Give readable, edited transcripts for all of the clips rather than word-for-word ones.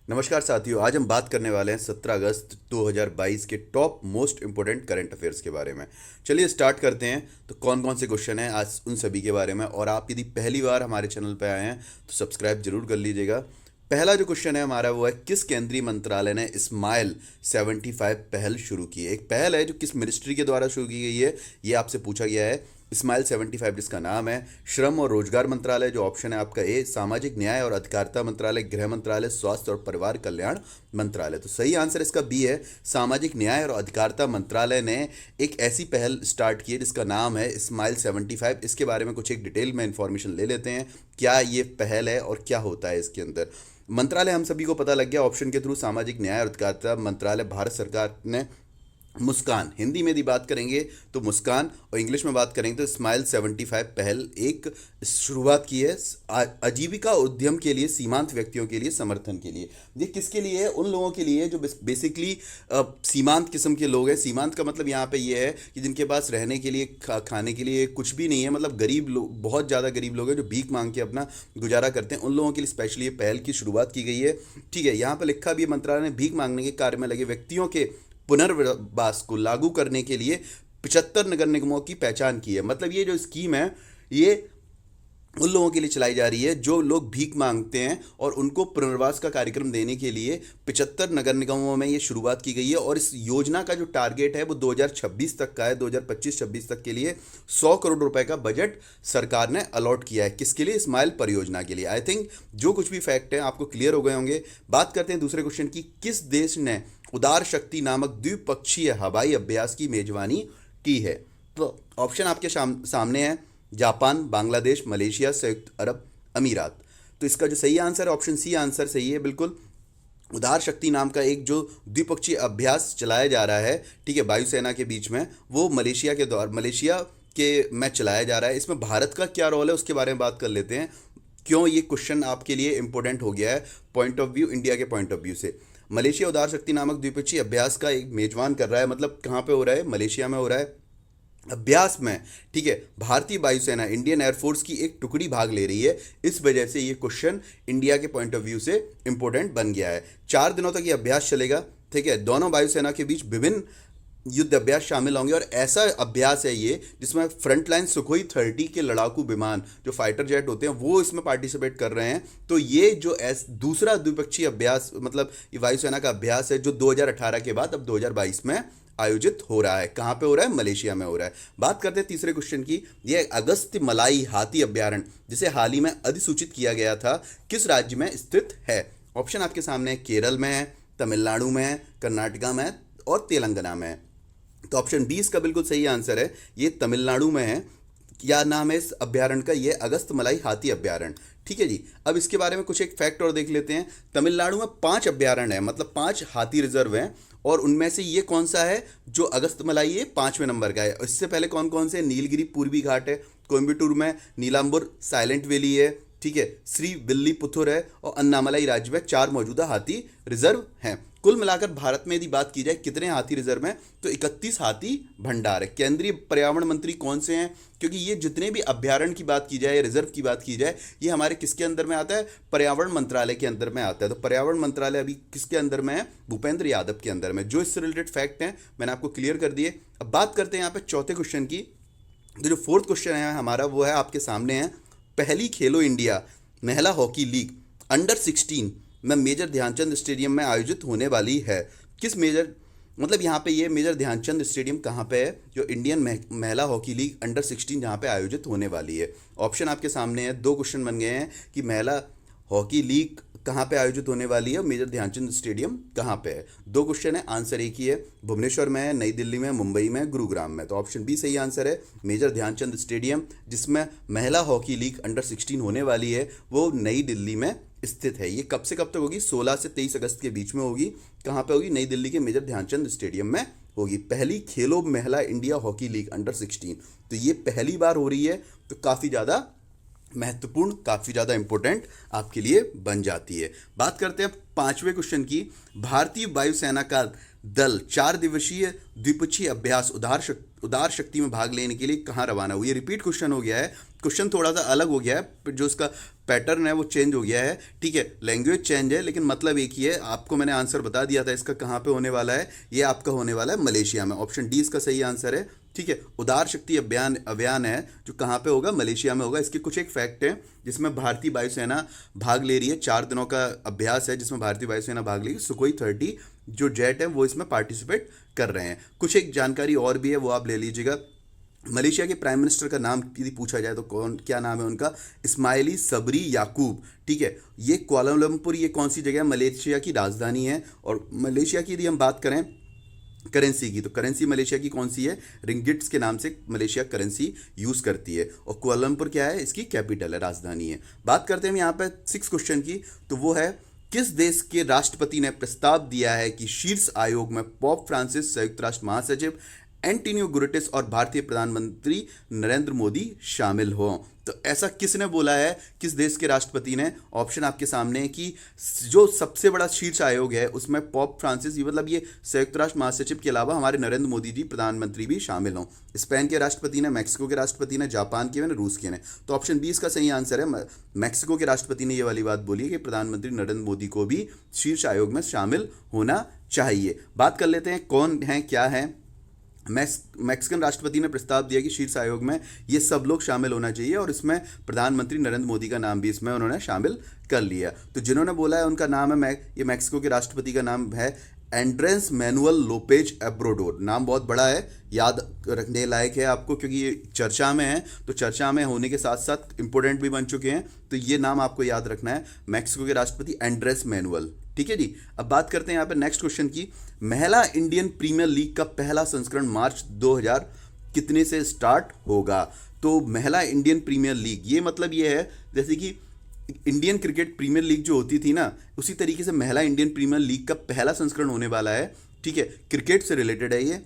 नमस्कार साथियों, आज हम बात करने वाले हैं 17 अगस्त 2022 के top most important current affairs के बारे में। चलिए स्टार्ट करते हैं। तो कौन कौन से क्वेश्चन हैं आज उन सभी के बारे में, और आप यदि पहली बार हमारे चैनल पर आए हैं तो सब्सक्राइब जरूर कर लीजिएगा। पहला जो क्वेश्चन है हमारा वो है, किस केंद्रीय मंत्रालय ने स्माइल 75 पहल शुरू की है। एक पहल है जो किस मिनिस्ट्री के द्वारा शुरू की गई है, ये आपसे पूछा गया है। स्माइल 75 जिसका नाम है श्रम और रोजगार मंत्रालय, जो ऑप्शन है आपका ए, सामाजिक न्याय और अधिकारिता मंत्रालय, गृह मंत्रालय, स्वास्थ्य और परिवार कल्याण मंत्रालय। तो सही आंसर इसका बी है, सामाजिक न्याय और अधिकारिता मंत्रालय ने एक ऐसी पहल स्टार्ट की है जिसका नाम है स्माइल 75। इसके बारे में कुछ एक डिटेल में इंफॉर्मेशन ले लेते हैं, क्या ये पहल है और क्या होता है इसके अंदर। मंत्रालय हम सभी को पता लग गया ऑप्शन के थ्रू, सामाजिक न्याय और अधिकारिता मंत्रालय भारत सरकार ने मुस्कान, हिंदी में यदि बात करेंगे तो मुस्कान, और इंग्लिश में बात करेंगे तो स्माइल 75 पहल एक शुरुआत की है आजीविका उद्यम के लिए, सीमांत व्यक्तियों के लिए, समर्थन के लिए। ये किसके लिए है? उन लोगों के लिए जो बेसिकली सीमांत किस्म के लोग हैं। सीमांत का मतलब यहाँ पे ये है कि जिनके पास रहने के लिए, खाने के लिए कुछ भी नहीं है, मतलब गरीब लोग, बहुत ज़्यादा गरीब लोग हैं जो भीख मांग के अपना गुजारा करते हैं। उन लोगों के लिए स्पेशली ये पहल की शुरुआत की गई है। ठीक है, यहाँ पर लिखा भी है, मंत्रालय ने भीख मांगने के कार्य में लगे व्यक्तियों के पुनर्वास को लागू करने के लिए 75 नगर निगमों की पहचान की है। मतलब ये जो स्कीम है ये उन लोगों के लिए चलाई जा रही है जो लोग भीख मांगते हैं, और उनको पुनर्वास का कार्यक्रम देने के लिए 75 नगर निगमों में ये शुरुआत की गई है। और इस योजना का जो टारगेट है वो 2026 तक का है। 2025-26 तक के लिए 100 करोड़ रुपए का बजट सरकार ने अलॉट किया है। किसके लिए? स्माइल परियोजना के लिए। आई थिंक जो कुछ भी फैक्ट है आपको क्लियर हो गए होंगे। बात करते हैं दूसरे क्वेश्चन की, किस देश ने उदार शक्ति नामक द्विपक्षीय हवाई अभ्यास की मेजबानी की है? तो ऑप्शन आपके सामने है, जापान, बांग्लादेश, मलेशिया, संयुक्त अरब अमीरात। तो इसका जो सही आंसर है ऑप्शन सी आंसर सही है बिल्कुल। उदार शक्ति नाम का एक जो द्विपक्षीय अभ्यास चलाया जा रहा है, ठीक है, वायुसेना के बीच में, वो मलेशिया के में चलाया जा रहा है। इसमें भारत का क्या रोल है उसके बारे में बात कर लेते हैं। क्यों ये क्वेश्चन आपके लिए इंपॉर्टेंट हो गया है पॉइंट ऑफ व्यू, इंडिया के पॉइंट ऑफ व्यू से। मलेशिया उदार शक्ति नामक द्विपक्षीय अभ्यास का एक मेजबान कर रहा है। मतलब कहाँ पे हो रहा है? मलेशिया में हो रहा है। अभ्यास में, ठीक है, भारतीय वायुसेना, इंडियन एयरफोर्स की एक टुकड़ी भाग ले रही है। इस वजह से ये क्वेश्चन इंडिया के पॉइंट ऑफ व्यू से इंपॉर्टेंट बन गया है। 4 दिनों तक ये अभ्यास चलेगा, ठीक है। दोनों वायुसेना के बीच विभिन्न युद्ध अभ्यास शामिल होंगे, और ऐसा अभ्यास है ये जिसमें फ्रंटलाइन सुखोई 30 के लड़ाकू विमान, जो फाइटर जेट होते हैं, वो इसमें पार्टिसिपेट कर रहे हैं। तो ये जो दूसरा द्विपक्षीय अभ्यास, मतलब ये वायुसेना का अभ्यास है जो 2018 के बाद अब 2022 में आयोजित हो रहा है। कहाँ पे हो रहा है? मलेशिया में हो रहा है। बात करते हैं तीसरे क्वेश्चन की। यह अगस्त्य मलाई हाथी अभ्यारण्य, जिसे हाल ही में अधिसूचित किया गया था, किस राज्य में स्थित है? ऑप्शन आपके सामने है, केरल में है, तमिलनाडु में है, कर्नाटका में है, और तेलंगाना में है। तो ऑप्शन 20 का बिल्कुल सही आंसर है, ये तमिलनाडु में है। क्या नाम है इस अभ्यारण्य का? ये अगस्त्यमलाई हाथी अभ्यारण्य। ठीक है जी, अब इसके बारे में कुछ एक फैक्ट और देख लेते हैं। तमिलनाडु में 5 अभ्यारण्य है, मतलब 5 हाथी रिजर्व हैं, और उनमें से ये कौन सा है? जो अगस्त्यमलाई, ये 5वें नंबर का है। इससे पहले कौन कौन से? नीलगिरी पूर्वी घाट है, कोयम्बटूर में नीलांबुर साइलेंट वैली है, ठीक है, श्री विल्लीपुथुर है, और अन्नामलाई राज्य में 4 मौजूदा हाथी रिजर्व हैं। कुल मिलाकर भारत में यदि बात की जाए कितने हाथी रिजर्व हैं, तो 31 हाथी भंडार है। केंद्रीय पर्यावरण मंत्री कौन से हैं? क्योंकि ये जितने भी अभ्यारण्य की बात की जाए, रिजर्व की बात की जाए, ये हमारे किसके अंदर में आता है? पर्यावरण मंत्रालय के अंदर में आता है। तो पर्यावरण मंत्रालय अभी किसके अंदर में है? भूपेंद्र यादव के अंदर में। जो इससे रिलेटेड फैक्ट हैं मैंने आपको क्लियर कर दिए। अब बात करते हैं यहाँ पे चौथे क्वेश्चन की। तो जो फोर्थ क्वेश्चन है हमारा, वो है आपके सामने है, पहली खेलो इंडिया महिला हॉकी लीग अंडर 16 में मेजर ध्यानचंद स्टेडियम में आयोजित होने वाली है। किस मेजर, मतलब यहाँ पे ये मेजर ध्यानचंद स्टेडियम कहाँ पे है? जो इंडियन महिला हॉकी लीग अंडर 16 जहाँ पे आयोजित होने वाली है। ऑप्शन आपके सामने है, 2 क्वेश्चन बन गए हैं कि महिला हॉकी लीग कहाँ पे आयोजित होने वाली है, मेजर ध्यानचंद स्टेडियम कहाँ पे है। 2 क्वेश्चन है, आंसर एक ही है, भुवनेश्वर में है, नई दिल्ली में, मुंबई में, गुरुग्राम में। तो ऑप्शन बी सही आंसर है, मेजर ध्यानचंद स्टेडियम, जिसमें महिला हॉकी लीग अंडर 16 होने वाली है, वो नई दिल्ली में स्थित है। ये कब से कब तक होगी? 16 से 23 अगस्त के बीच में होगी। कहाँ पे होगी? नई दिल्ली के मेजर ध्यानचंद स्टेडियम में होगी। पहली खेलो महिला इंडिया हॉकी लीग अंडर 16, तो ये पहली बार हो रही है, तो काफ़ी ज़्यादा महत्वपूर्ण, काफ़ी ज़्यादा इंपॉर्टेंट आपके लिए बन जाती है। बात करते हैं 5वें क्वेश्चन की। भारतीय वायुसेना का दल 4 दिवसीय द्विपक्षीय अभ्यास उदार शक्ति में भाग लेने के लिए कहाँ रवाना हुई? ये रिपीट क्वेश्चन हो गया है, क्वेश्चन थोड़ा सा अलग हो गया है, जो इसका पैटर्न है वो चेंज हो गया है, ठीक है, लैंग्वेज चेंज है लेकिन मतलब एक ही है। आपको मैंने आंसर बता दिया था इसका कहाँ पे होने वाला है, ये आपका होने वाला है मलेशिया में। ऑप्शन डी इसका सही आंसर है, ठीक है। उदार शक्ति अभियान अभियान है जो कहाँ पे होगा, मलेशिया में होगा। इसके कुछ एक फैक्ट हैं जिसमें भारतीय वायुसेना भाग ले रही है, 4 दिनों का अभ्यास है जिसमें भारतीय वायुसेना भाग लेगी। सुखोई 30 जो जेट है वो इसमें पार्टिसिपेट कर रहे हैं। कुछ एक जानकारी और भी है वो आप ले लीजिएगा। मलेशिया के प्राइम मिनिस्टर का नाम यदि पूछा जाए तो कौन, क्या नाम है उनका, इस्माइली सबरी याकूब, ठीक है। ये कुआलालंपुर, ये कौन सी जगह है, मलेशिया की राजधानी है। और मलेशिया की यदि हम बात करें करेंसी की, तो करेंसी मलेशिया की कौन सी है, रिंगिट्स के नाम से मलेशिया करेंसी यूज़ करती है। और कुआलालंपुर क्या है, इसकी कैपिटल है, राजधानी है। बात करते हैं हम यहाँ पे 6 क्वेश्चन की, तो वो है किस देश के राष्ट्रपति ने प्रस्ताव दिया है कि शीर्ष आयोग में पोप फ्रांसिस, संयुक्त राष्ट्र महासचिव एंटोनियो गुटेरेस और भारतीय प्रधानमंत्री नरेंद्र मोदी शामिल हों। तो ऐसा किसने बोला है, किस देश के राष्ट्रपति ने? ऑप्शन आपके सामने है कि जो सबसे बड़ा शीर्ष आयोग है उसमें पोप फ्रांसिस, मतलब ये संयुक्त राष्ट्र महासचिव के अलावा हमारे नरेंद्र मोदी जी प्रधानमंत्री भी शामिल हों। स्पेन के राष्ट्रपति ने, मैक्सिको के राष्ट्रपति ने, जापान के ने, रूस के ने। तो ऑप्शन बी इसका सही आंसर है। मैक्सिको के राष्ट्रपति ने ये वाली बात बोली है कि प्रधानमंत्री नरेंद्र मोदी को भी शीर्ष आयोग में शामिल होना चाहिए। बात कर लेते हैं कौन है, क्या है। मैक्सिकन राष्ट्रपति ने प्रस्ताव दिया कि शीर्ष आयोग में ये सब लोग शामिल होना चाहिए और इसमें प्रधानमंत्री नरेंद्र मोदी का नाम भी इसमें उन्होंने शामिल कर लिया। तो जिन्होंने बोला है उनका नाम है, ये मैक्सिको के राष्ट्रपति का नाम है एंड्रेस मैनुअल लोपेज एब्राडोर। नाम बहुत बड़ा है, याद रखने लायक है आपको क्योंकि ये चर्चा में है, तो चर्चा में होने के साथ साथ इंपॉर्टेंट भी बन चुके हैं। तो ये नाम आपको याद रखना है, मैक्सिको के राष्ट्रपति एंड्रेस मैनुअल, ठीक है जी। अब बात करते हैं यहाँ पे नेक्स्ट क्वेश्चन की। महिला इंडियन प्रीमियर लीग का पहला संस्करण मार्च 2000 कितने से स्टार्ट होगा? तो महिला इंडियन प्रीमियर लीग, ये मतलब ये है जैसे कि इंडियन क्रिकेट प्रीमियर लीग जो होती थी ना, उसी तरीके से महिला इंडियन प्रीमियर लीग का पहला संस्करण होने वाला है, ठीक है। क्रिकेट से रिलेटेड है ये।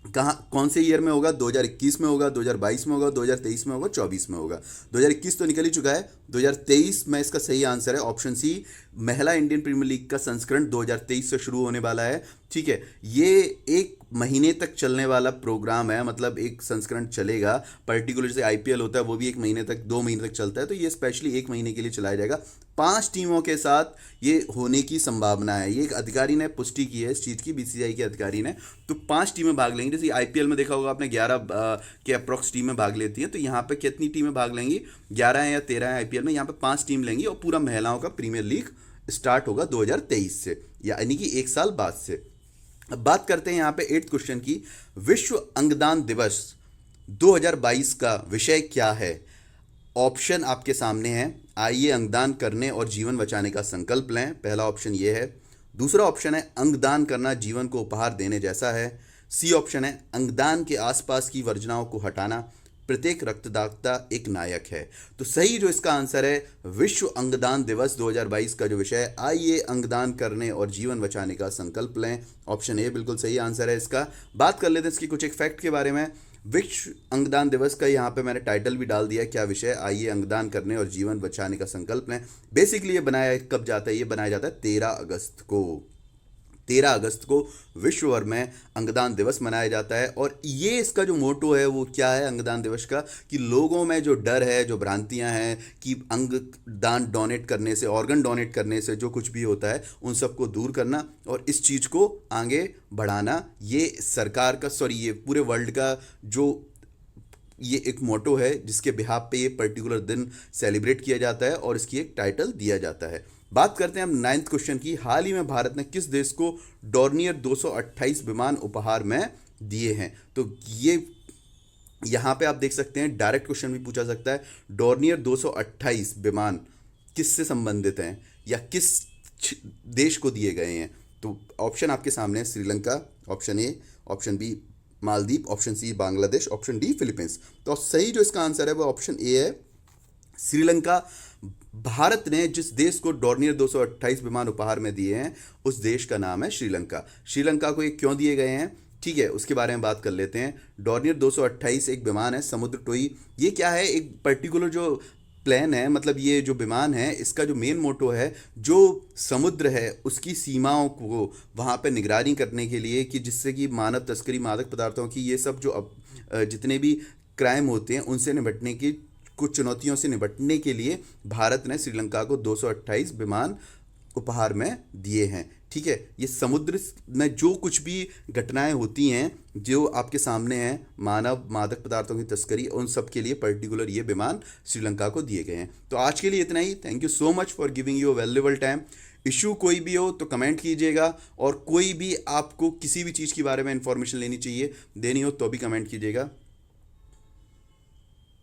कहाँ, कौन से ईयर में होगा? 2021 में होगा, 2022 में होगा, 2023 में होगा, 24 में होगा। 2021 तो निकल ही चुका है, 2023 में इसका सही आंसर है ऑप्शन सी। महिला इंडियन प्रीमियर लीग का संस्करण 2023 से शुरू होने वाला है, ठीक है। ये 1 महीने तक चलने वाला प्रोग्राम है, मतलब एक संस्करण चलेगा। पर्टिकुलर जैसे आईपीएल होता है वो भी 1 महीने तक, 2 महीने तक चलता है, तो ये स्पेशली 1 महीने के लिए चलाया जाएगा। 5 टीमों के साथ ये होने की संभावना है। ये एक अधिकारी ने पुष्टि की है इस चीज़ की, बीसीसीआई के अधिकारी ने। तो 5 टीमें भाग लेंगी। जैसे आईपीएल में देखा होगा आपने 11 के अप्रॉक्स टीमें भाग लेती हैं, तो यहाँ पे कितनी टीमें भाग लेंगी? 11 हैं या 13 हैं आईपीएल में, यहाँ पे 5 टीम लेंगी और पूरा महिलाओं का प्रीमियर लीग स्टार्ट होगा 2023 से, यानी कि 1 साल बाद से। अब बात करते हैं यहाँ पे 8th क्वेश्चन की। विश्व अंगदान दिवस 2022 का विषय क्या है? ऑप्शन आपके सामने है। आइए अंगदान करने और जीवन बचाने का संकल्प लें, पहला ऑप्शन ये है। दूसरा ऑप्शन है अंगदान करना जीवन को उपहार देने जैसा है। सी ऑप्शन है अंगदान के आसपास की वर्जनाओं को हटाना, प्रत्येक रक्तदाता एक नायक है। तो सही जो इसका आंसर है, विश्व अंगदान दिवस 2022 का जो विषय है, आइए अंगदान करने और जीवन बचाने का संकल्प लें। ऑप्शन ए बिल्कुल सही आंसर है इसका। बात कर लेते हैं इसकी कुछ एक फैक्ट के बारे में। विश्व अंगदान दिवस का यहाँ पे मैंने टाइटल भी डाल दिया है, क्या विषय? आइए अंगदान करने और जीवन बचाने का संकल्प लें। बेसिकली ये बनाया कब जाता है? ये बनाया जाता है 13 अगस्त को। 13 अगस्त को विश्व भर में अंगदान दिवस मनाया जाता है। और ये इसका जो मोटो है वो क्या है अंगदान दिवस का, कि लोगों में जो डर है, जो भ्रांतियां हैं कि अंगदान डोनेट करने से, ऑर्गन डोनेट करने से जो कुछ भी होता है, उन सबको दूर करना और इस चीज़ को आगे बढ़ाना, ये सरकार का, सॉरी ये पूरे वर्ल्ड का जो ये एक मोटो है जिसके बिहाफ पे ये पर्टिकुलर दिन सेलिब्रेट किया जाता है और इसकी एक टाइटल दिया जाता है। बात करते हैं हम 9th क्वेश्चन की। हाल ही में भारत ने किस देश को डॉर्नियर 228 विमान उपहार में दिए हैं? तो ये यहाँ पे आप देख सकते हैं, डायरेक्ट क्वेश्चन भी पूछा सकता है। डॉर्नियर 228 विमान किससे संबंधित हैं या किस देश को दिए गए हैं? तो ऑप्शन आपके सामने है, Sri Lanka, option A, option B Maldives, option C Bangladesh, option D Philippines. तो सही जो इसका आंसर है वो ऑप्शन ए है, श्रीलंका। भारत ने जिस देश को डॉर्नियर 228 विमान उपहार में दिए हैं उस देश का नाम है श्रीलंका। श्रीलंका को ये क्यों दिए गए हैं, ठीक है, उसके बारे में बात कर लेते हैं। डॉर्नियर 228 एक विमान है, समुद्र टोई। ये क्या है, एक पर्टिकुलर जो प्लेन है, मतलब ये जो विमान है इसका जो मेन मोटो है, जो समुद्र है उसकी सीमाओं को वहाँ पे निगरानी करने के लिए, कि जिससे कि मानव तस्करी, मादक पदार्थों की, ये सब जो अब जितने भी क्राइम होते हैं उनसे निपटने की कुछ चुनौतियों से निपटने के लिए भारत ने श्रीलंका को 228 विमान उपहार में दिए हैं। ठीक है, ये समुद्र में जो कुछ भी घटनाएं होती हैं जो आपके सामने हैं, मानव मादक पदार्थों की तस्करी, उन सब के लिए पर्टिकुलर ये विमान श्रीलंका को दिए गए हैं। तो आज के लिए इतना ही। Thank you so much for giving you valuable time. Issue कोई भी हो तो कमेंट कीजिएगा, और कोई भी आपको किसी भी चीज़ के बारे में इंफॉर्मेशन लेनी चाहिए, देनी हो तो भी कमेंट कीजिएगा।